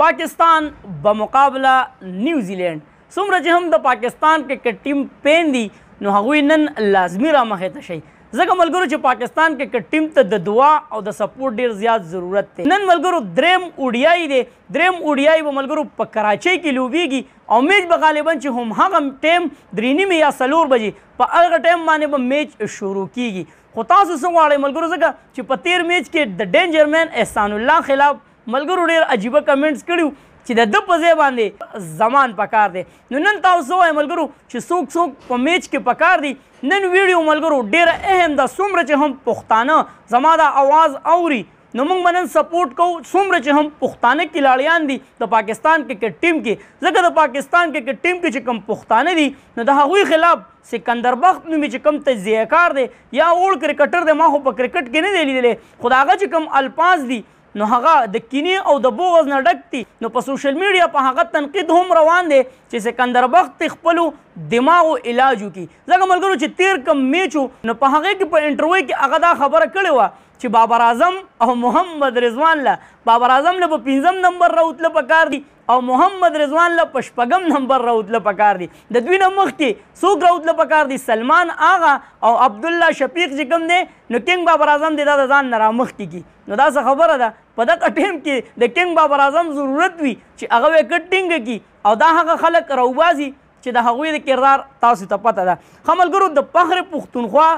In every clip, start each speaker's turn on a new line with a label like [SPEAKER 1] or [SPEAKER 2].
[SPEAKER 1] पाकिस्तान बमुकाबला न्यूजीलैंड څومره چې هم د پاکستان کرکټ ټیم پین دي نو هغوی نن لازمي رامخې ته شي ځکه ملګرو چې پاکستان کرکټ ټیم ته د دعا او د سپورټ ډیر زیات ضرورت دی نن ملګرو دریم اوډیای دی دریم اوډیای به ملګرو په کراچۍ کې لوبیږي او میچ به غالبا چې هم هغه ټیم 3:30 یا 4 بجې په هغه ټیم باندې به میچ شروع کیږي خو تاسو څه غواړئ ملګرو ځکه چې په تیر میچ کې د ډینجر مین احسان الله خلاف ملګرو ډېر عجیبه کمنټس کړي چې د ده په ځای باندې زمان پکار دی نو نن تاسو وایئ ملګرو چې څوک په میچ کې پکار دی نن ویډیو ملګرو ډېره اهم ده څومره چې هم پښتانه زما دا اواز اوري نو موږ به نن سپورټ کوو څومره چې هم پښتانه کلاړیان دي د پاکستان کرکټ ټیم کې ځکه د پاکستان کرکټ ټیم کې چې کوم پښتانه دي نو د هغوی خلاف سکندر بخت نومي چې کوم تجزیه کار دی یا اوړ کرکټر دی ما خو په کرکټ کې نه دی لیدلی خو د هغه چې کوم الفاظ دي نو هغه د کینې او د بغض نه ډک دي نو په سوشل میډیا په هغه تنقید هم روان دی چې سکندر بخت خپلو دماغو علاج وکړي ځکه ملګرو چې تیر کم میچ نو په هغې کې په انټرویو کې هغه دا خبره کړې وه چې بابر اعظم او محمد رضوان له بابر اعظم له په 5 نمبر راوتله پکار دي او محمد رضوان له په 6 نمبر راوتله پکار دي د دوی نه مخکې څوک راوتله پکار دي سلمان آغا او عبدالله شفیق چې کوم دی نو کینګ بابر اعظم دی دا د ځان نه رامخکې کي نو دا څه خبره ده په دغه ټیم کې د کینګ بابر اعظم ضرورت وي چې هغه وکټ ټینګ کړي او دا هغه خلک راوباسي چې د هغوی د کردار تاسو ته پته ده ښه ملګرو د فخر پښتونخوا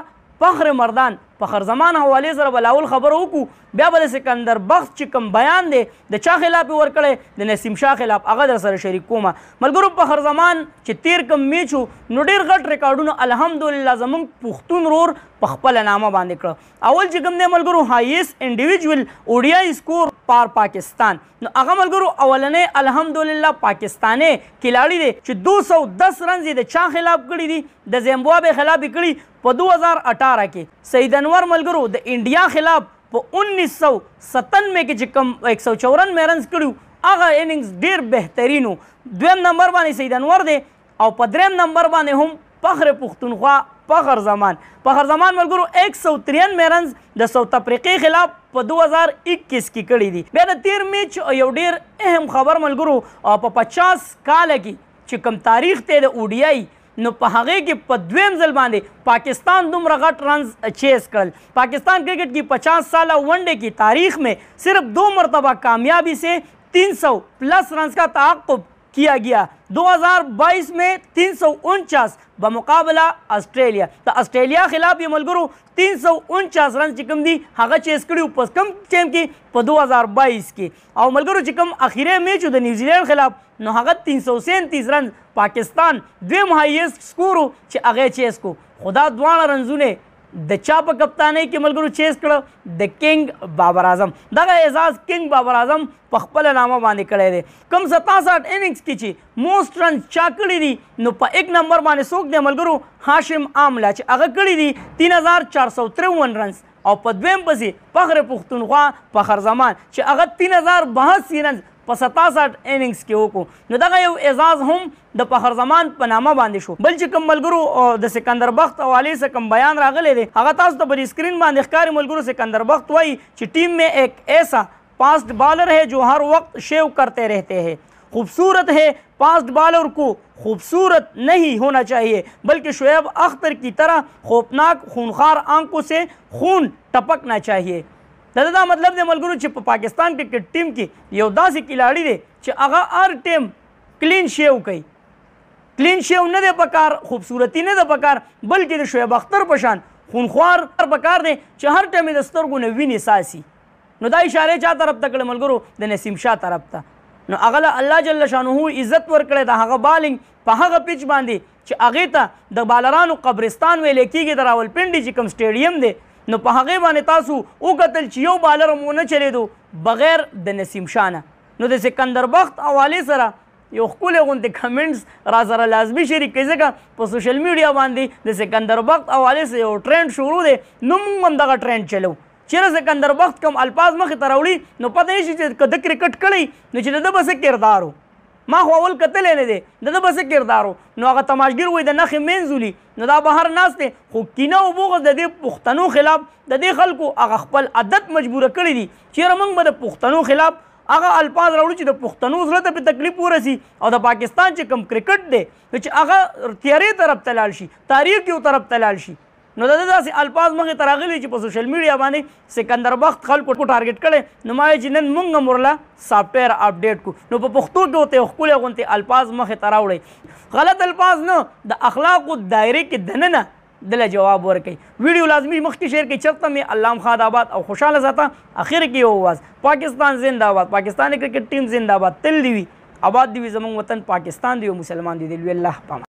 [SPEAKER 1] فخر مردان فخر زمان حوالې سره بلاول خبره وکړو بیا به د سکندر بخت چې کوم بیان دی د چا خلاف یې ورکړی د نسیم شاه خلاف هغه در سره شریک کومه ملګرو فخر زمان چې تیر کم میچ نو ډېر غټ ریکارډونه الحمدلله زموږ پښتون رور په خپله نامه باندې کړه اول چې کوم دی ملګرو هایست انډیویجول اوډیای سکور پار پاکستان نو هغه ملګرو اولنی الحمدلله پاکستانی کلاړي دی چې 210 رنز د چا خلاف کړي دي د زیمبابوې خلاف یې کړي په 2018 کې سعید انور ملګرو د انډیا خلاف په 1997 کې چې کوم 194 رنز کړي هغه اننګز ډېر بهترین و دویم نمبر باندې سعید انور دی او په دریم نمبر باندې هم فخر پښتونخوا فخر زمان ملګرو 193 رنز د ساوت افریقې خلاف په 2021 کې کړي دي بیا د تیر میچ یو ډېر اهم خبر ملګرو په 50 کاله کې چې کوم تاریخ دی د اوډیای نو په هغې کې په دویم ځل باندې پاکستان دومره غټ رنز چیز کړل پاکستان کرکٹ کی 50 سالہ ون ڈے کی تاریخ میں صرف 2 مرتبہ کامیابی سے 300+ رنز کا تعاقب کیا گیا 2022 میں 349 بمقابلہ آسٹریلیا د آسٹریلیا خلاف یې ملګرو 349 رنز چې کوم دي هغه چیز کړي په کم ټیم کې په 2022 کې او ملګرو چې کوم اخیری میچ د نیوزیلینډ خلاف نو هغه 337 رنز پاکستان دویم هایست سکور چې هغه چیز کو خدا دواړه رنزونه د چا په کپتانۍ کې ملګرو چیز کړه د کینګ بابر اعظم دغه اعزاز کینګ بابر اعظم په خپله نامه باندې کړی دی کوم 67 اننګز کې چې موسٹ رنز چا کړي دي نو په 1 نمبر باندې څوک دی ملګرو هاشم آمله چې هغه کړي دي 3453 رنز او په دویم پسې فخر پښتونخوا فخر زمان چې هغه 3082 رنز په 67 اننګز کې وکړو نو دغه یو اعزاز هم د فخر زمان په نامه باندې شو بل چې کوم ملګرو د سکندر بخت حوالې سے کوم بیان راغلی دی هغه تاسو ته پر اسکرین باندې ښکاري ملګرو سکندر بخت وایي چې ټیم میں ایک ایسا فاسٹ بالر ہے جو ہر وقت شیو کرتے رہتے ہیں خوبصورت ہے فاسٹ بالر کو خوبصورت نہیں ہونا چاہیے بلکہ شعیب اختر کی طرح خوفناک خونخوار آنکھوں سے خون ٹپکنا چاہیے دا مطلب دی ملګرو چې په پاکستان کرکټ ټیم کې یو داسې کلاړي دی چې هغه هر ټیم کلین شیو کوي کلین شیو نه دی پکار خوبصورتي نه دی پکار بلکې د شعیب اختر په شان خونخوار پکار دی چې هر ټیم د سترګو نه وینې ساسي نو دا اشاره چا طرف ته کړه ملګرو د نسیم شاه طرف ته نو هغه الله جل شانه عزت ورکړی د هغه بالنګ په هغه پیچ باندې چې هغې ته د بالرانو قبرستان ویلی کېږي د راولپنډي چې کوم سټیډیم دی نو په هغې باندې تاسو وکتل چې یو بالر هم ونه چلېدو بغیر د نسیم شاه نه نو د سکندر بخت حوالې سره یو ښکلی غوندې کمنټس را سره لازمي شریک کړئ ځکه په سوشل میډیا باندې د سکندر بخت حوالې سره یو ټرینډ شروع دی نو موږ هم دغه ټرینډ چلو چیرې سکندر بخت کوم الفاظ مخې ته راوړي نو پته یې شي چې که د کرکټ کړی نو چې د ده به څه کردار و ما خو اول کتلی نه دی د ده به څه کردار و نو هغه تماشګیر وایي د نښې مینځولي نو دا بهر ناست دی خو کینه او بغض د دې پښتنو خلاف د دې خلکو هغه خپل عادت مجبوره کړي دي چیرې موږ به د پښتنو خلاف هغه الفاظ راوړي چې د پښتنو زړه ته په تکلیف ورسي او د پاکستان چې کم کرکټ دی چې هغه تیارې طرف ته لاړ شي، تاریخ یو طرف ته لاړ شي. نو دا داسې الفاظ مخې ته راغلي چې په سوشل میډیا باندې سکندر بخت خلکو ټارګټ کړی. نو ما چې نن مونږ هم ورله سافټویر اپډیټ کړو، نو په پښتو کې ورته ښکلي غوندې الفاظ مخې ته راوړئ، غلط الفاظ نه، د اخلاقو دایرې کې دننه دله جواب ورکړي. ویډیو لازمي مخکې شیر کړئ. چرته مې علام خان آباد او خوشحاله ساته. اخر کې یو آواز، پاکستان زنده باد، پاکستاني کرکټ ټیم زنده باد، تل دی وي، آباد دی وي زموږ وطن پاکستان دی او مسلمان دی. لوی الله پامان.